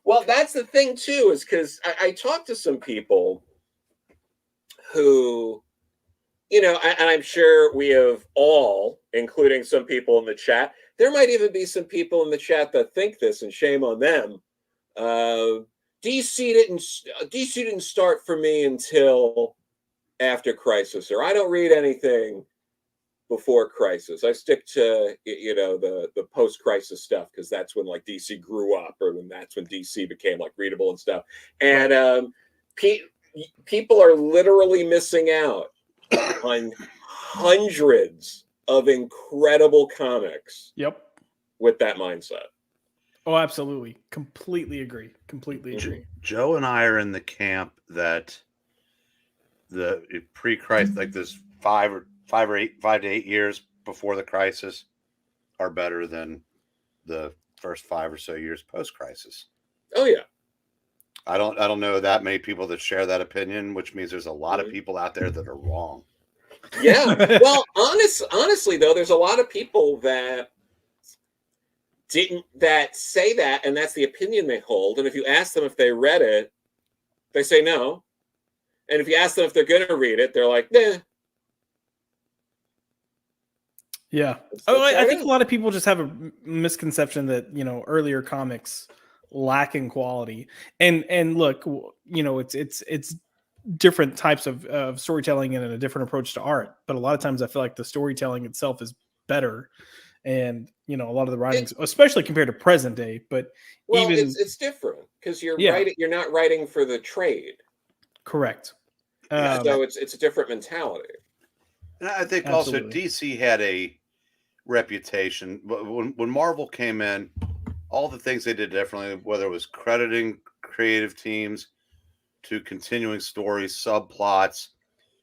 Well, that's the thing too, is because I talked to some people who, and I'm sure we have all, including some people in the chat. There might even be some people in the chat that think this, and shame on them. Uh, DC didn't start for me until after Crisis, or I don't read anything before Crisis. I stick to the post Crisis stuff because that's when like DC grew up, or that's when DC became like readable and stuff. And people are literally missing out on hundreds of incredible comics. Yep. With that mindset. Oh, absolutely. Completely agree. Completely agree. Joe and I are in the camp that the pre-crisis, like this 5 to 8 years before the crisis, are better than the first 5 or so years post-crisis. Oh yeah. I don't know that many people that share that opinion, which means there's a lot of people out there that are wrong. Yeah. Well, honestly though, there's a lot of people that say that, and that's the opinion they hold. And if you ask them if they read it, they say no. And if you ask them if they're going to read it, they're like, nah. Yeah. I think a lot of people just have a misconception that, earlier comics lack in quality. And look, it's different types of storytelling and a different approach to art. But a lot of times I feel like the storytelling itself is better. And, a lot of the writings, especially compared to present day, but it's different because you're not writing for the trade. Correct. So it's a different mentality. And I think also DC had a reputation when Marvel came in, all the things they did differently, whether it was crediting creative teams to continuing stories, subplots.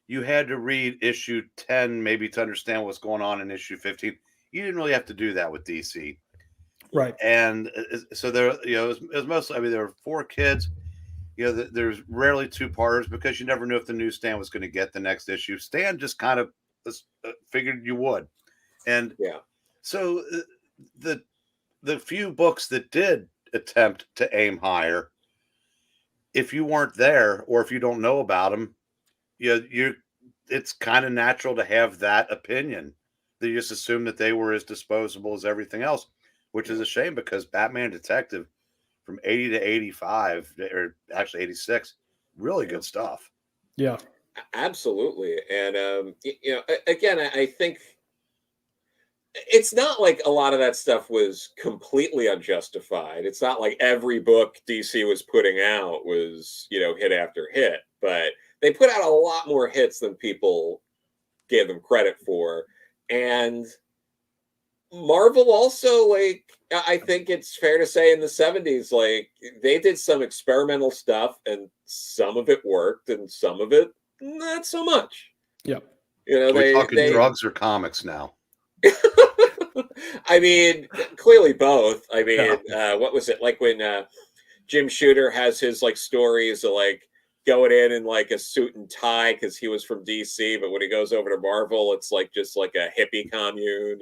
You had to read issue 10 maybe to understand what's going on in issue 15. You didn't really have to do that with DC. Right. And so there, it was mostly, there were 4 kids. There's rarely 2-parters because you never knew if the newsstand was going to get the next issue. Stan just kind of figured you would. And so the few books that did attempt to aim higher, if you weren't there or if you don't know about them, it's kind of natural to have that opinion. They just assume that they were as disposable as everything else, which is a shame because Batman Detective from 80 to 85, or actually 86, really good stuff. Yeah, absolutely. And, again, I think it's not like a lot of that stuff was completely unjustified. It's not like every book DC was putting out was, hit after hit, but they put out a lot more hits than people gave them credit for. And Marvel also, I think it's fair to say in the 70s, they did some experimental stuff and some of it worked and some of it not so much. Yep. We're talking drugs or comics now. I mean, clearly both. I mean, what was it like when Jim Shooter has his stories of going in a suit and tie because he was from DC, but when he goes over to Marvel, it's just a hippie commune.